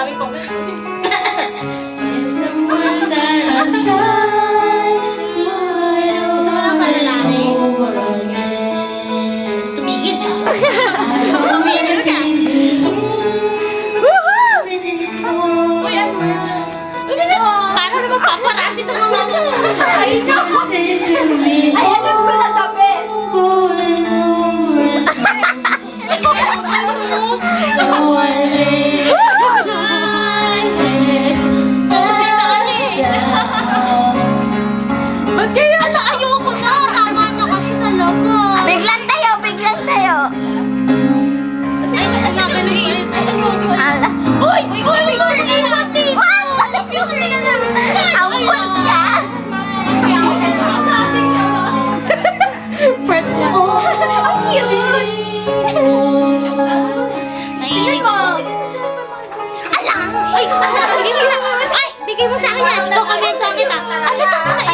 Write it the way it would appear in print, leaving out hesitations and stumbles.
dami ko. Gusto mo ng palalaki? Tumigil ka. Tumigil ka. Uy, ano? Parang naman paparazzi itong mga to. Ay, naku. Ay, alam ko na the best. Ba't kaya? Ala, ayoko na. Tama na kasi talaga. Biglang tayo, biglang tayo. Kasi ay, nasabi na ulit. Ay, ayoko. Ala. Uy! Uy! Picture na natin! Wow! Picture na natin! Ang cool ka. Pwede niya. Ang cute! Naiinig mo. Ala! Ay! Bigay mo sa akin yan! Dokumento kita! Ano ito?